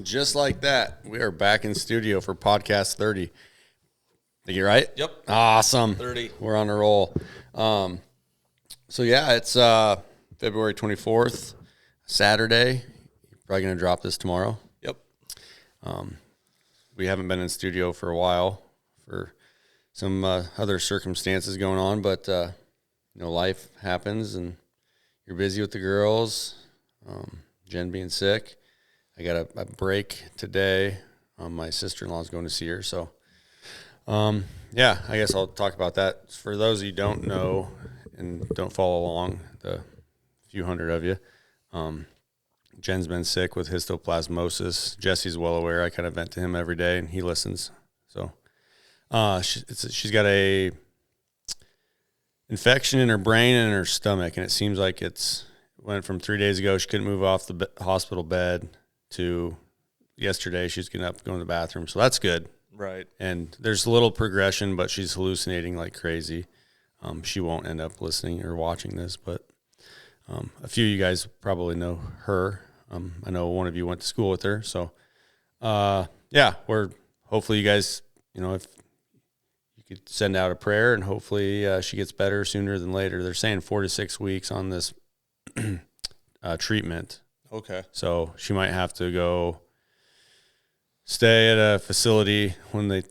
just like that, we are back in studio for podcast 30. Think you're right? Yep. Awesome. 30. We're on a roll. So yeah, it's February 24th, Saturday. Probably going to drop this tomorrow. Yep. We haven't been in studio for a while for some other circumstances going on, but life happens and you're busy with the girls. Jen being sick. I got a break today. My sister-in-law's going to see her, so yeah, I guess I'll talk about that. For those of you who don't know and don't follow along, the few hundred of you, Jen's been sick with histoplasmosis. Jesse's well aware. I kind of vent to him every day, and he listens. So she's got a infection in her brain and in her stomach, and it seems like went from 3 days ago she couldn't move off the hospital bed to yesterday she's getting up, going to the bathroom. So that's good. Right. And there's a little progression, but she's hallucinating like crazy. She won't end up listening or watching this, but a few of you guys probably know her. I know one of you went to school with her. So, yeah, hopefully you guys, if you could send out a prayer and hopefully she gets better sooner than later. They're saying 4 to 6 weeks on this treatment. Okay. So she might have to go stay at a facility when they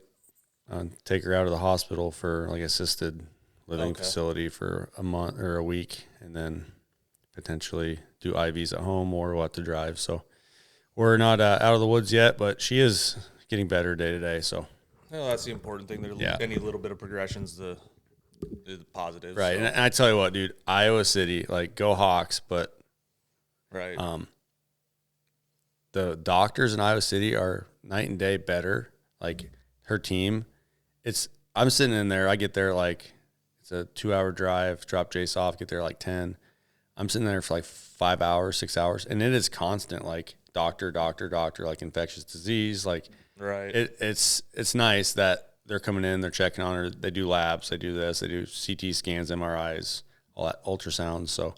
take her out of the hospital for like assisted living facility for a month or a week, and then potentially do IVs at home, or we'll have to drive. So we're not out of the woods yet, but she is getting better day to day. So that's the important thing. Any little bit of progression's the positive. Right. So. And I tell you what, dude, Iowa City, like, go Hawks, but right. The doctors in Iowa City are night and day better. Like, her team, I'm sitting in there. I get there like, it's a 2-hour drive, drop Jace off, get there like 10. I'm sitting there for like 5 hours, 6 hours, and it is constant, like doctor, like infectious disease. Like, right. It's nice that they're coming in, they're checking on her. They do labs, they do this, they do CT scans, MRIs, all that, ultrasounds. So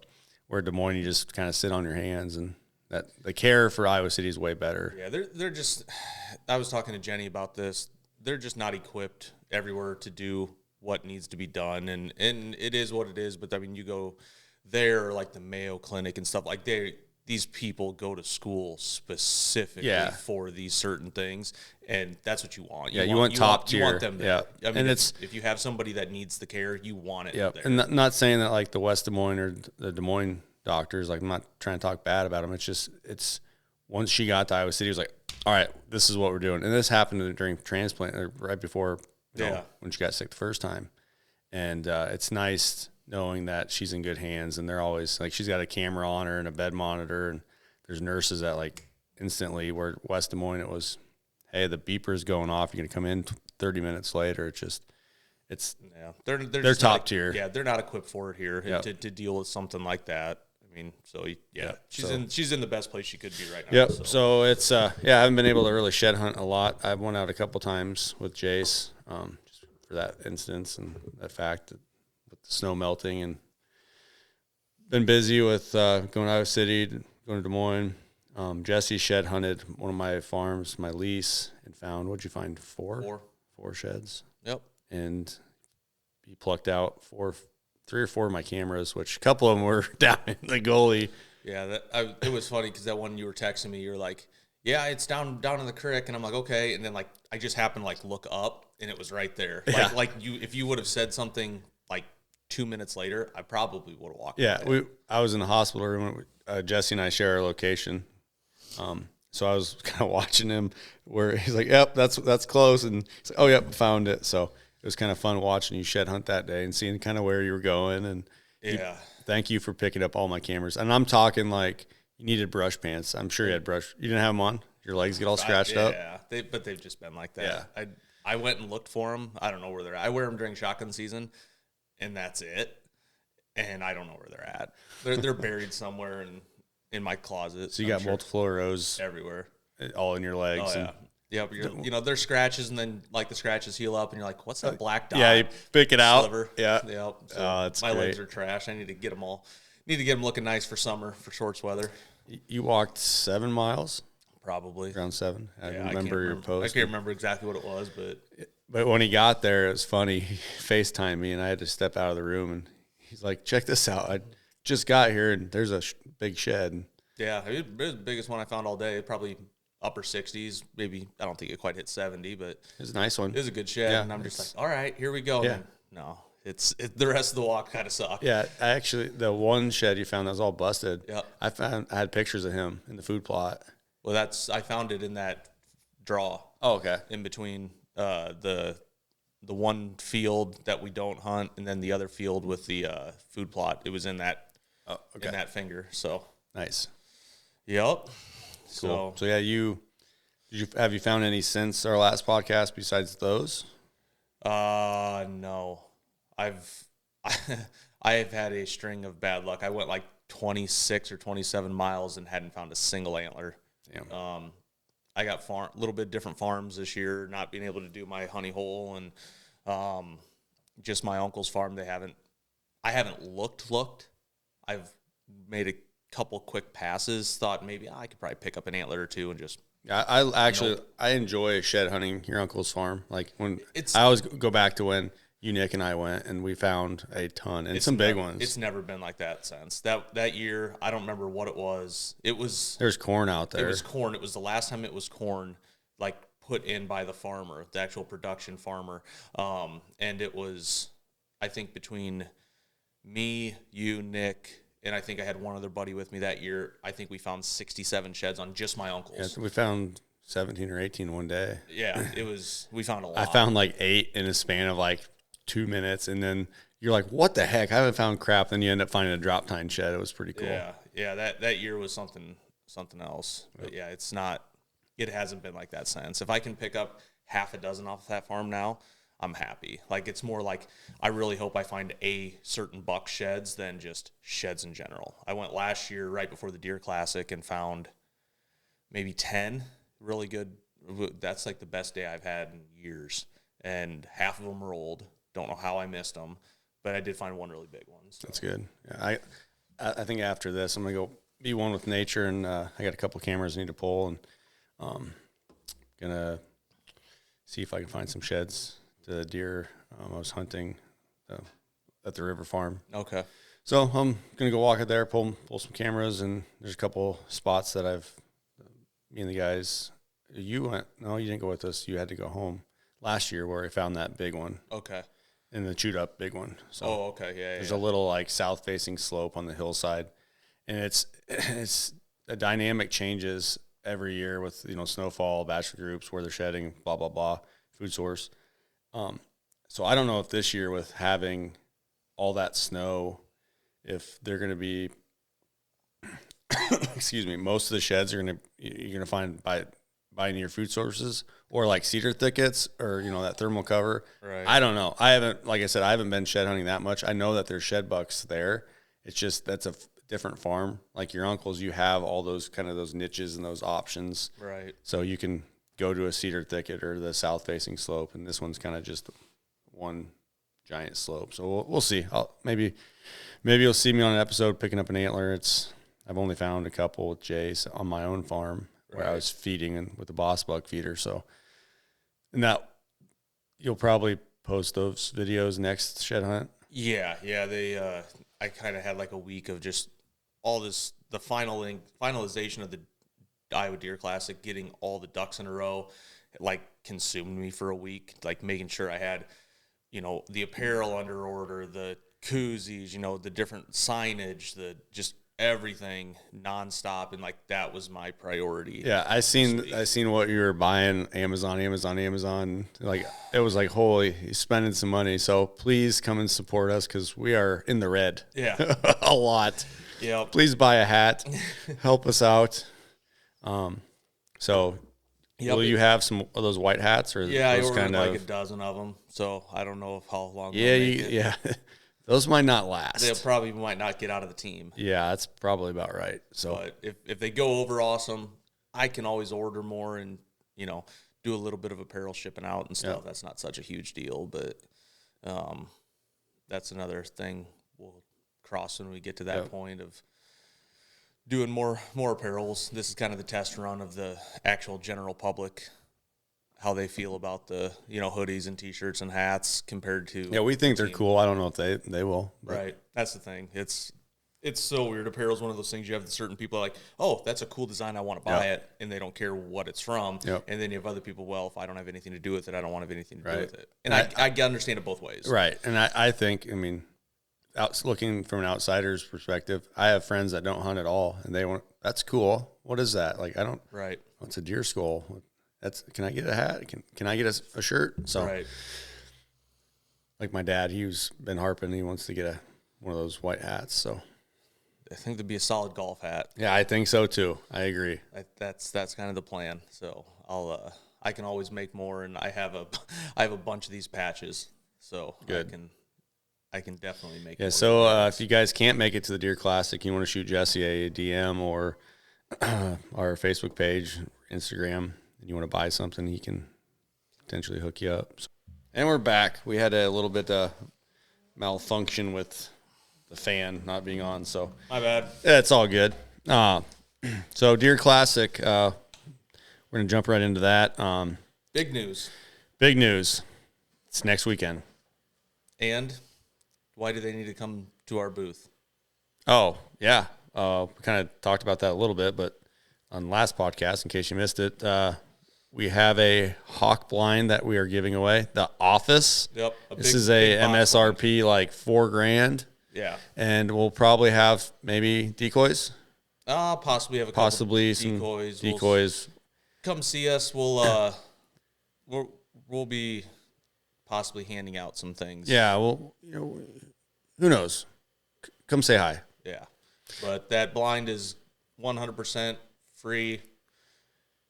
where Des Moines, you just kind of sit on your hands, and that the care for Iowa City is way better. Yeah, they're just. I was talking to Jenny about this. They're just not equipped everywhere to do what needs to be done, and it is what it is. But I mean, you go there, like the Mayo Clinic and stuff, like these people go to school specifically for these certain things, and that's what you want. You want top tier. You want them there. Yeah. I mean, if you have somebody that needs the care, you want it there. And not saying that like the West Des Moines or the Des Moines doctors, like, I'm not trying to talk bad about them. It's once she got to Iowa City, it was like, all right, this is what we're doing. And this happened during transplant, or right before, when she got sick the first time. And it's nice knowing that she's in good hands, and they're always like, she's got a camera on her and a bed monitor, and there's nurses that like instantly, where West Des Moines, it was, hey, the beeper's going off, you're going to come in 30 minutes later. They're top tier. Yeah, they're not equipped for it here to deal with something like that. I mean, she's in the best place she could be right now. Yep. So it's I haven't been able to really shed hunt a lot. I've went out a couple times with Jace, just for that instance and that fact that with the snow melting, and been busy with going to Iowa City, going to Des Moines. Jesse shed hunted one of my farms, my lease, and found, what'd you find? Four sheds. Yep. And he plucked out 3 or 4 of my cameras, which a couple of them were down in the goalie. Yeah, it was funny because that one you were texting me, you were like, yeah, it's down in the creek, and I'm like, okay, and then like I just happened to like look up, and it was right there. Like if you would have said something like 2 minutes later, I probably would have walked. Yeah, I was in the hospital room. Jesse and I share our location, so I was kind of watching him where he's like, "Yep, that's close," and he's like, "Oh, yep, found it." So it was kind of fun watching you shed hunt that day and seeing kind of where you were going. And thank you for picking up all my cameras. And I'm talking like you needed brush pants. I'm sure you had brush. You didn't have them on? Your legs get all scratched up? Yeah, but they've just been like that. Yeah. I went and looked for them. I don't know where they're at. I wear them during shotgun season, and that's it. And I don't know where they're at. They're buried somewhere in my closet. So you got multiple rows everywhere, all in your legs. Oh, yeah. Yeah, there's scratches, and then like the scratches heal up, and you're like, "What's that black dot?" Yeah, you pick it out. Sliver. Yeah. Yep. So that's my great. legs are trash. I need to get them all. Need to get them looking nice for summer, for shorts weather. You walked 7 miles. Probably. around 7. I Yeah, remember your post. I can't remember exactly what it was, But when he got there, it was funny. He FaceTimed me, and I had to step out of the room, and he's like, check this out. I just got here, and there's a big shed. And yeah, it was the biggest one I found all day. Probably upper 60s, maybe. I don't think it quite hit 70, but it was a nice one. it was a good shed. Yeah, and I'm just like, all right, here we go. Yeah. And no, the rest of the walk kind of sucked. Yeah, the one shed you found that was all busted. Yep. I had pictures of him in the food plot. Well, I found it in that draw. Oh, okay. In between the one field that we don't hunt and then the other field with the food plot. It was in that in that finger. So nice. Yep. Cool. So yeah, have you found any since our last podcast besides those? No. I've had a string of bad luck. I went like 26 or 27 miles and hadn't found a single antler. Damn. I got a little bit different farms this year, not being able to do my honey hole and just my uncle's farm. I haven't looked. I've made a couple quick passes, thought maybe I could probably pick up an antler or two and just. Yeah, I enjoy shed hunting your uncle's farm. Like I always go back to when you, Nick, and I went, and we found a ton and some big ones. It's never been like that since that year. I don't remember what it was. There's corn out there. It was corn. It was the last time it was corn, like put in by the farmer, the actual production farmer. And it was, I think, between me, you, Nick, and I think I had one other buddy with me that year. I think we found 67 sheds on just my uncle's. Yeah, we found 17 or 18 one day. Yeah, we found a lot. I found like 8 in a span of like 2 minutes, and then you're like, what the heck? I haven't found crap. Then you end up finding a drop tine shed. It was pretty cool. Yeah. That year was something else. But yeah, it hasn't been like that since. If I can pick up half a dozen off that farm now, I'm happy. Like, it's more like I really hope I find a certain buck sheds than just sheds in general. I went last year right before the Deer Classic and found maybe 10 really good. That's like the best day I've had in years. And half of them are old. Don't know how I missed them, but I did find one really big one. So. That's good. Yeah, I think after this, I'm going to go be one with nature, and I got a couple cameras I need to pull, and going to see if I can find some sheds. The deer I was hunting at the river farm. Okay. So I'm going to go walk it there, pull some cameras, and there's a couple spots that me and the guys, you didn't go with us. You had to go home last year where I found that big one. Okay. And the chewed up big one. So okay. Yeah. There's a little like south facing slope on the hillside, and it's the dynamic changes every year with, snowfall, bachelor groups, where they're shedding, blah, blah, blah, food source. So I don't know if this year with having all that snow, if they're going to be, excuse me, most of the sheds you're going to find by near food sources or like cedar thickets or, that thermal cover. Right. I don't know. I haven't been shed hunting that much. I know that there's shed bucks there. It's just, that's a different farm. Like your uncle's, you have all those kind of those niches and those options. Right. So you can go to a cedar thicket or the south facing slope. And this one's kind of just one giant slope. So we'll see. Maybe you'll see me on an episode picking up an antler. I've only found a couple with Jace on my own farm where I was feeding with the boss buck feeder. So, and that you'll probably post those videos next shed hunt. Yeah. They, I kind of had like a week of just all this, the finalization of the Iowa Deer Classic, getting all the ducks in a row, like consumed me for a week, like making sure I had, the apparel under order, the koozies, the different signage, the just everything nonstop, and like that was my priority. Yeah, I seen what you were buying, Amazon. Like it was like, holy, he's spending some money. So please come and support us because we are in the red. Yeah, a lot. Yeah. Please buy a hat, help us out. So will you have some of those white hats or yeah? I those ordered like a dozen of them. So I don't know how long. Yeah. Those might not last. They probably might not get out of the team. Yeah, that's probably about right. So, but if they go over, awesome. I can always order more and do a little bit of apparel shipping out and stuff. Yep. That's not such a huge deal, but that's another thing we'll cross when we get to that point of doing more apparels. This is kind of the test run of the actual general public, how they feel about the hoodies and t-shirts and hats compared to. Yeah, we think they're cool. I don't know if they will. But. Right, that's the thing. It's so weird. Apparel is one of those things you have certain people are like, oh, that's a cool design, I want to buy it, and they don't care what it's from. Yep. And then you have other people, well, if I don't have anything to do with it, I don't want to have anything to do with it. And I understand it both ways. Right, and I think, I mean, looking from an outsider's perspective, I have friends that don't hunt at all, and they want, that's cool. What is that? Like, I don't. Right. What's a deer skull? Can I get a hat? Can I get a shirt? So, right. Like my dad, he's been harping. He wants to get one of those white hats. So. I think that'd be a solid golf hat. Yeah, I think so too. I agree. That's kind of the plan. So I can always make more, and I have a bunch of these patches, so good. I can definitely make. Yeah. More So if you guys can't make it to the Deer Classic, you want to shoot Jesse a DM or our Facebook page, Instagram, and you want to buy something, he can potentially hook you up. And we're back. We had a little bit malfunction with the fan not being on, so my bad. Yeah, it's all good. So Deer Classic, we're gonna jump right into that. Big news. Big news. It's next weekend. And why do they need to come to our booth? Oh yeah, we kind of talked about that a little bit, but on the last podcast, in case you missed it, we have a hawk blind that we are giving away. The Office. Yep. This is a MSRP like $4,000. Yeah. And we'll probably have maybe decoys. Possibly have a couple some decoys. Decoys. Come see us. We'll be possibly handing out some things. Yeah. Well, who knows? Come say hi. Yeah. But that blind is 100% free.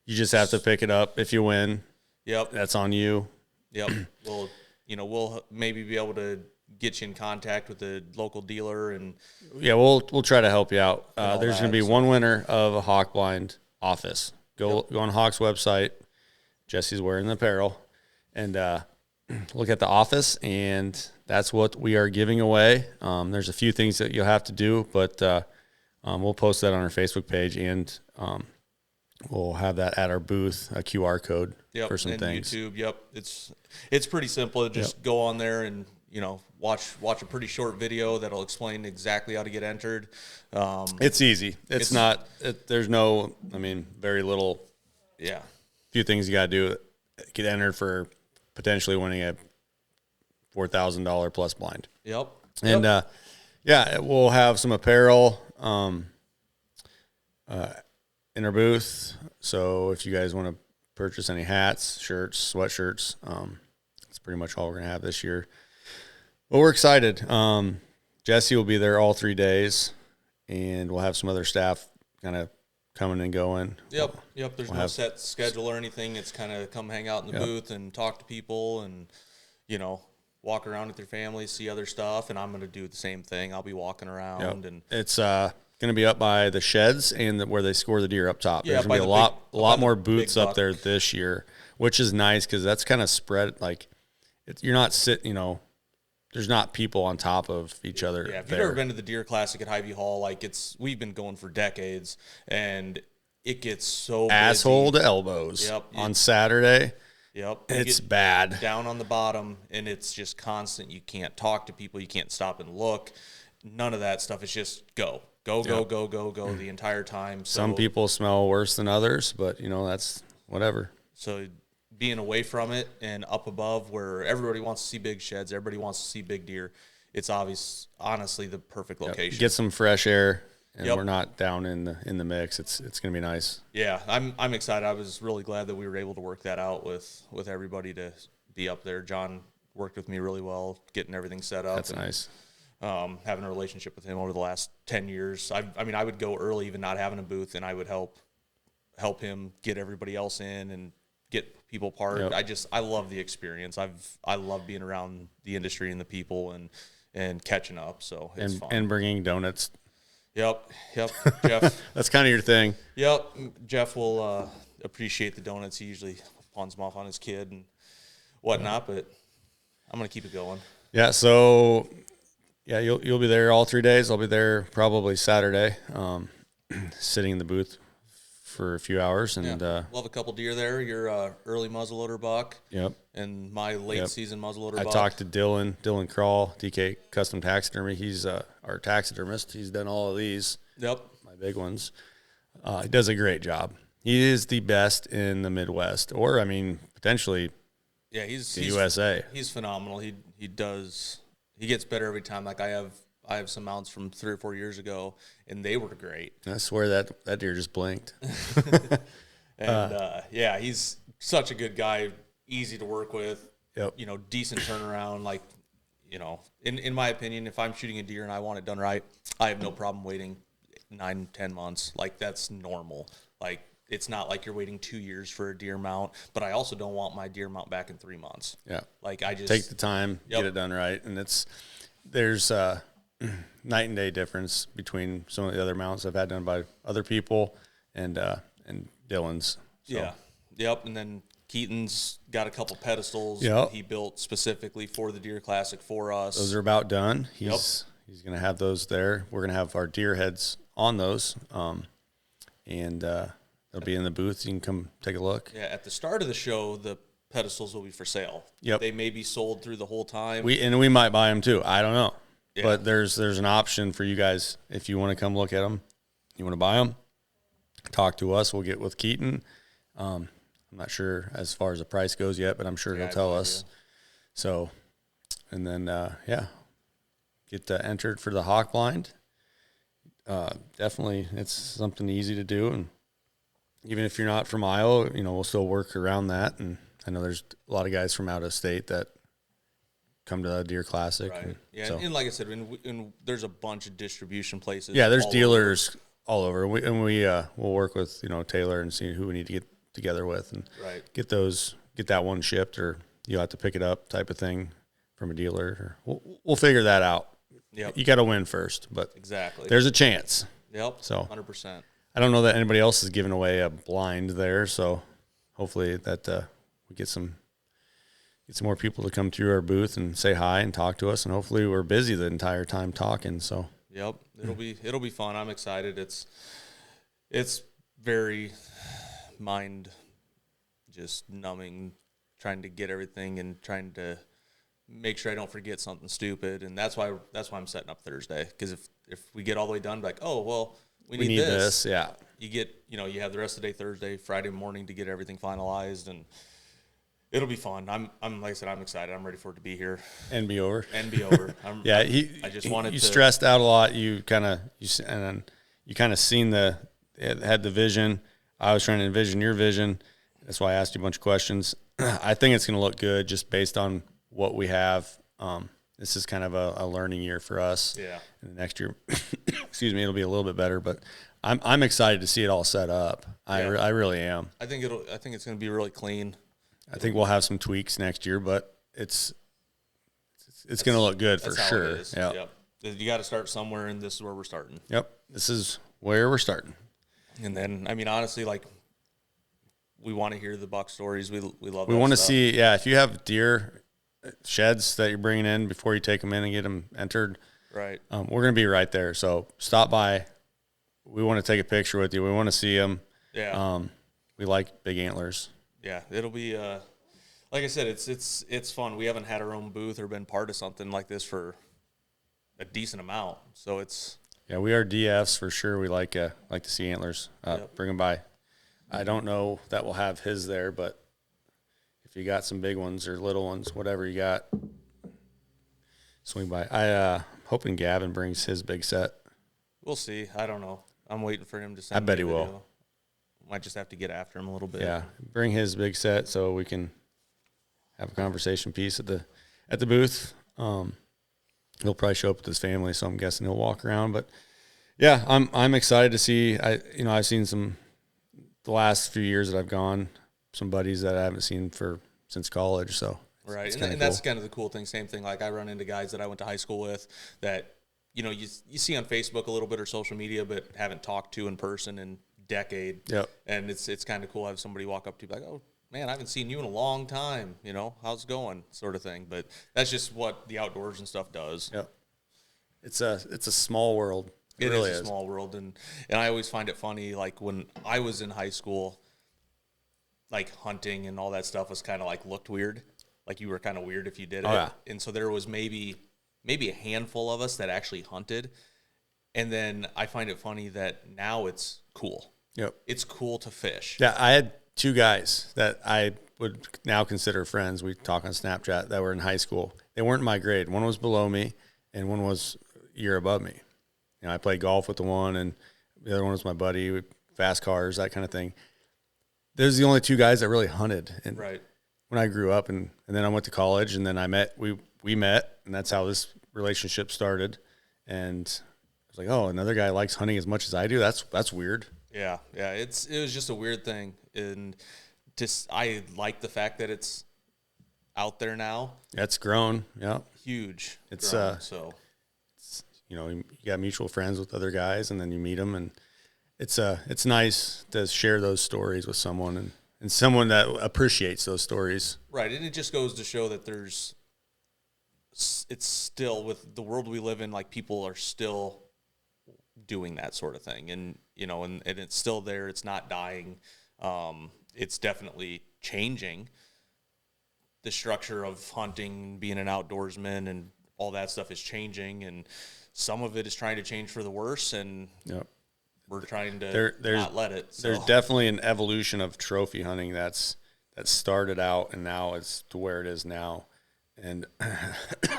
You just have to pick it up if you win. Yep. That's on you. Yep. We'll maybe be able to get you in contact with the local dealer, and yeah, we'll try to help you out. There's going to be one winner of a hawk blind Office. Go on Hawk's website. Jesse's wearing the apparel, and look at the Office, and that's what we are giving away. There's a few things that you'll have to do, but we'll post that on our Facebook page, and we'll have that at our booth, a QR code for some things. YouTube, yep. It's pretty simple. Just go on there and watch a pretty short video that'll explain exactly how to get entered. It's easy. It's not. There's no. I mean, very little. Yeah. Few things you got to do. Get entered for potentially winning a $4,000 plus blind. Yep. And yeah, we'll have some apparel in our booth. So if you guys want to purchase any hats, shirts, sweatshirts, that's pretty much all we're gonna have this year. Well, we're excited. Jesse will be there all 3 days, and we'll have some other staff kind of coming and going. Yep. There's no set schedule or anything. It's kind of come hang out in the booth and talk to people and, walk around with your family, see other stuff. And I'm going to do the same thing. I'll be walking around. And it's going to be up by the sheds and where they score the deer up top. Yeah, There's going to be a lot more booths up there this year, which is nice because that's kind of spread. Like, you're not sitting, there's not people on top of each other. Yeah, if you've ever been to the Deer Classic at Hy-Vee Hall, we've been going for decades, and it gets so asshole busy. To elbows. On Saturday. Yep, it's bad. Down on the bottom, and it's just constant. You can't talk to people. You can't stop and look. None of that stuff. It's just go the entire time. So, some people smell worse than others, but that's whatever. So being away from it and up above where everybody wants to see big sheds, everybody wants to see big deer, it's honestly the perfect location. Get some fresh air, and we're not down in the mix. It's going to be nice. Yeah, I'm excited. I was really glad that we were able to work that out with everybody to be up there. John worked with me really well, getting everything set up. That's nice. Having a relationship with him over the last 10 years. I would go early, even not having a booth, and I would help him get everybody else in and get people parked. I love the experience. I love being around the industry and the people and catching up. So it's fun. And bringing donuts. Yep. Jeff. That's kind of your thing. Yep. Jeff will appreciate the donuts. He usually pawns them off on his kid and whatnot, but I'm going to keep it going. Yeah. So yeah, you'll be there all 3 days. I'll be there probably Saturday. sitting in the booth for a few hours, and we'll have a couple deer there. Your early muzzleloader buck, yep. and my late season muzzleloader I buck. talked to Dylan Crawl, DK Custom Taxidermy. He's our taxidermist. He's done all of these. Yep. My big ones. He does a great job. He is the best in the Midwest, or I mean, potentially, yeah, he's USA. He's phenomenal. He gets better every time. Like I have some mounts from 3 or 4 years ago, and they were great. I swear that deer just blinked. And yeah, he's such a good guy, easy to work with. Yep. You know, decent turnaround. Like, you know, in my opinion, if I'm shooting a deer and I want it done right, I have no problem waiting 9-10 months. Like that's normal. Like it's not like you're waiting 2 years for a deer mount, but I also don't want my deer mount back in 3 months. Yeah. Like I just take the time, get it done right, and there's night and day difference between some of the other mounts I've had done by other people and Dylan's. So. Yeah. Yep. And then Keaton's got a couple pedestals he built specifically for the Deer Classic for us. Those are about done. He's going to have those there. We're going to have our deer heads on those, and they'll be in the booth. You can come take a look. Yeah, at the start of the show, the pedestals will be for sale. Yep. They may be sold through the whole time. We might buy them too. I don't know. Yeah. But there's an option for you guys if you want to come look at them. You want to buy them, talk to us. We'll get with Keaton. I'm not sure as far as the price goes yet, but I'm sure he'll tell us. So, and then, get entered for the hawk blind. Definitely, it's something easy to do. And even if you're not from Iowa, we'll still work around that. And I know there's a lot of guys from out of state that come to the Deer Classic. Right. And, and like I said, there's a bunch of distribution places. Yeah, there's dealers all over. We'll work with Taylor and see who we need to get together with and get that one shipped, or you'll have to pick it up type of thing from a dealer. Or we'll figure that out. Yep. You got to win first, but exactly there's a chance. Yep. So 100%. I don't know that anybody else is giving away a blind there, so hopefully that we get some more people to come through our booth and say hi and talk to us, and hopefully we're busy the entire time talking. So yep, it'll be fun. I'm excited. It's very mind just numbing, trying to get everything and trying to make sure I don't forget something stupid, and that's why I'm setting up Thursday, because if we get all the way done, like, oh well, we need this. Yeah, you get you have the rest of the day Thursday, Friday morning to get everything finalized, and it'll be fun. I'm like I said, I'm excited. I'm ready for it to be here and be over. Yeah, I just wanted you to. Stressed out a lot. You kind of seen had the vision. I was trying to envision your vision. That's why I asked you a bunch of questions. I think it's going to look good just based on what we have. This is kind of a learning year for us. Yeah. And the next year, excuse me, it'll be a little bit better. But I'm excited to see it all set up. I really am. I think it's going to be really clean. I think we'll have some tweaks next year, but it's going to look good for sure. Yep. You got to start somewhere, and this is where we're starting. Yep. This is where we're starting. And then, I mean, honestly, like, we want to hear the buck stories. We love. We want to see, if you have deer sheds that you're bringing in before you take them in and get them entered. Right. We're going to be right there. So stop by. We want to take a picture with you. We want to see them. Yeah. We like big antlers. Yeah, it'll be like I said, it's fun. We haven't had our own booth or been part of something like this for a decent amount, so it's. Yeah, we are DFs for sure. We like to see antlers. Bring them by. I don't know that we'll have his there, but if you got some big ones or little ones, whatever you got, swing by. I'm hoping Gavin brings his big set. We'll see. I don't know. I'm waiting for him to send. I bet he video. will. Might just have to get after him a little bit. Yeah, bring his big set so we can have a conversation piece at the booth. He'll probably show up with his family, so I'm guessing he'll walk around. But yeah, I'm excited to see. I've seen the last few years that I've gone, some buddies that I haven't seen since college. So right, and that's kind of the cool thing. Same thing. Like I run into guys that I went to high school with that you see on Facebook a little bit or social media, but haven't talked to in person in decade. Yep. And it's kind of cool to have somebody walk up to you like, oh man, I haven't seen you in a long time, how's it going, sort of thing. But that's just what the outdoors and stuff does. Yep. It's a small world. It really is a small world, and I always find it funny. Like when I was in high school, like hunting and all that stuff was kind of like looked weird. Like you were kind of weird if you did it. Yeah. And so there was maybe a handful of us that actually hunted. And then I find it funny that now it's cool. Yep. It's cool to fish. Yeah, I had two guys that I would now consider friends. We talk on Snapchat that were in high school. They weren't my grade. One was below me, and one was a year above me. You know, I played golf with the one, and the other one was my buddy. We fast cars, that kind of thing. Those are the only two guys that really hunted. And Right. when I grew up, and then I went to college, and then we met, and that's how this relationship started. And I was like, oh, another guy likes hunting as much as I do. That's weird. Yeah. It was just a weird thing. And just, I like the fact that it's out there now. That's grown. Yeah. Huge. It's, grown, so You know, you got mutual friends with other guys, and then you meet them, and it's nice to share those stories with someone and someone that appreciates those stories. right. And it just goes to show that it's still, with the world we live in, like people are still doing that sort of thing, and you know, and it's still there. It's not dying. It's definitely changing. The structure of hunting, being an outdoorsman, and all that stuff is changing, and some of it is trying to change for the worse, and Yep. we're trying to not let it. So. There's definitely an evolution of trophy hunting that started out, and now it's to where it is now. And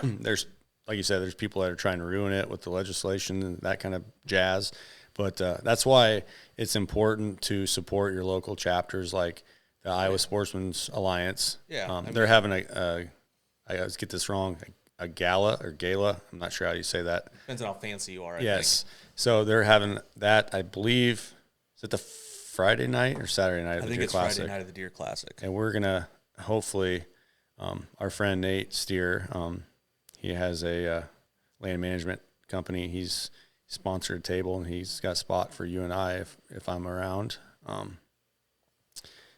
there's, like you said, there's people that are trying to ruin it with the legislation and that kind of jazz. But that's why it's important to support your local chapters, like the Iowa Sportsman's Alliance. Yeah, they're having I always get this wrong, a gala. I'm not sure how you say that. Depends on how fancy you are. I Yes. So they're having that, I believe, is it the Friday night or Saturday night of the think Deer it's Classic? Friday night of the Deer Classic. And we're going to hopefully, our friend Nate Steer, he has a land management company. He's sponsored a table, and he's got a spot for you and I if I'm around.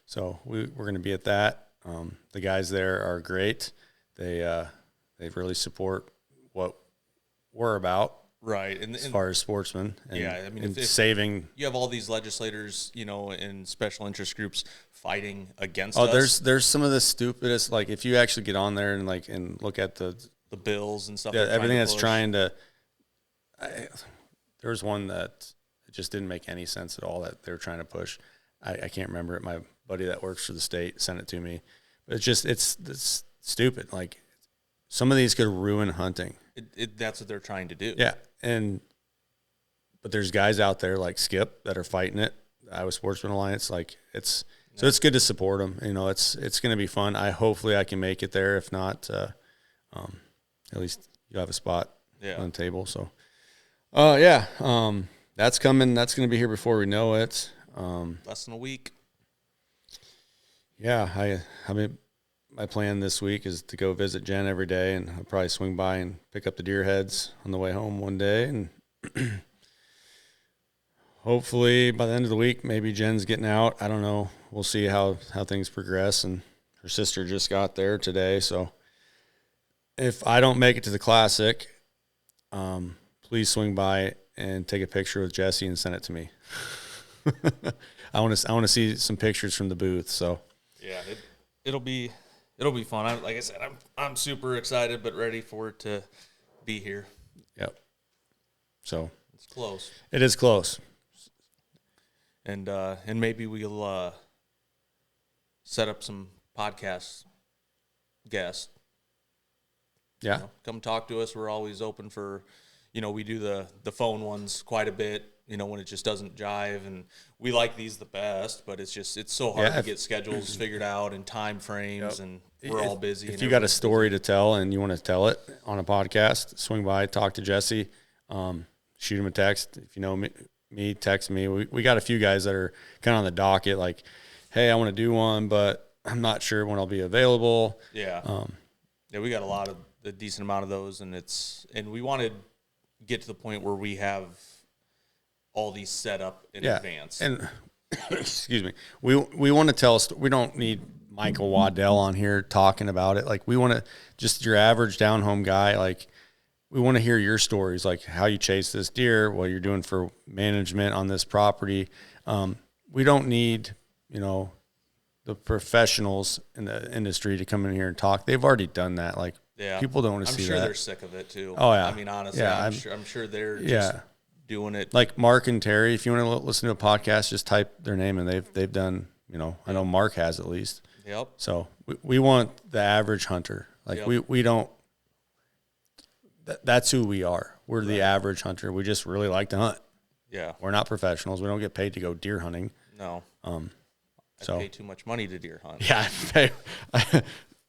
So we're going to be at that. The guys there are great. They really support what we're about. Right. And As far as sportsmen, and, yeah, I mean, and if saving. you have all these legislators, you know, and special interest groups fighting against us. There's some of the stupidest. Like if you actually get on there and look at the bills and stuff. everything that's trying to. There was one that just didn't make any sense at all that they were trying to push. I can't remember it. My buddy that works for the state sent it to me, but it's stupid. Like some of these could ruin hunting. That's what they're trying to do. Yeah, but there's guys out there like Skip that are fighting it. The Iowa Sportsman Alliance, so it's good to support them. You know, it's going to be fun. Hopefully I can make it there. If not, at least you have a spot on the table. So, that's coming. That's going to be here before we know it. Less than a week. Yeah, my plan this week is to go visit Jen every day, and I'll probably swing by and pick up the deer heads on the way home one day. And hopefully by the end of the week, maybe Jen's getting out. I don't know. We'll see how things progress. And her sister just got there today. So if I don't make it to the Classic, please swing by and take a picture with Jesse and send it to me. I want to see some pictures from the booth. So yeah, it'll be fun. Like I said, I'm super excited, but ready for it to be here. Yep. So it's close. It is close. And maybe we'll set up some podcast guests. Yeah. You know, come talk to us. We're always open for, we do the phone ones quite a bit, when it just doesn't jive, and we like these the best, but it's so hard to get schedules figured out and time frames, and we're all busy. If you got a story to tell and you want to tell it on a podcast, swing by, talk to Jesse, shoot him a text. If you know me, text me. We got a few guys that are kind of on the docket, like, hey, I want to do one, but I'm not sure when I'll be available. Yeah. We got a decent amount of those, and we want to get to the point where we have all these set up in advance. And excuse me, we want to tell. We don't need Michael Waddell on here talking about it. Like, we want to just your average down home guy. Like, we want to hear your stories, like how you chase this deer, what you're doing for management on this property. We don't need, the professionals in the industry to come in here and talk. They've already done that. Like, people don't want to see that. I'm sure they're sick of it too. Oh yeah. I mean, honestly, yeah, I'm sure they're just doing it. Like Mark and Terry, if you want to listen to a podcast, just type their name and they've done, I know Mark has at least. Yep. So we want the average hunter. Like we don't, that's who we are. We're the average hunter. We just really like to hunt. Yeah. We're not professionals. We don't get paid to go deer hunting. No. So I pay too much money to deer hunt. Yeah.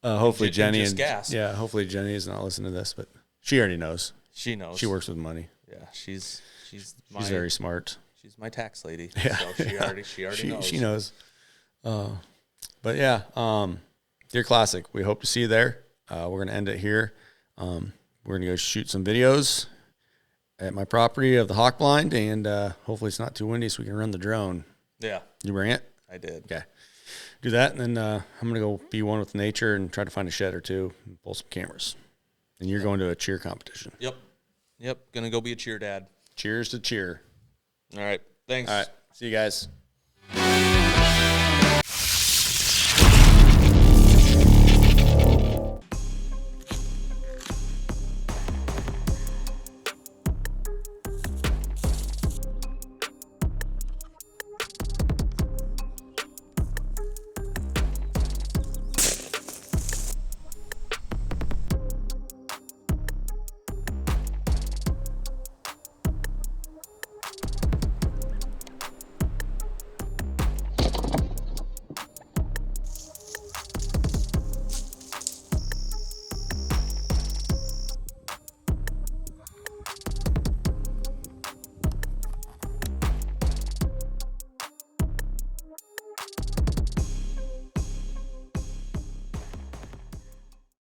Hopefully Jenny hopefully Jenny is not listening to this, but she already knows. She knows. She works with money. Yeah. She's very smart. She's my tax lady. Yeah. So she already knows. She knows. But yeah, Deer Classic. We hope to see you there. We're going to end it here. We're going to go shoot some videos at my property of the hawk blind, and hopefully it's not too windy so we can run the drone. Yeah. You bring it? I did. Okay. Do that, and then I'm going to go be one with nature and try to find a shed or two and pull some cameras. And you're going to a cheer competition. Yep. Going to go be a cheer dad. Cheers to cheer. All right. Thanks. All right. See you guys.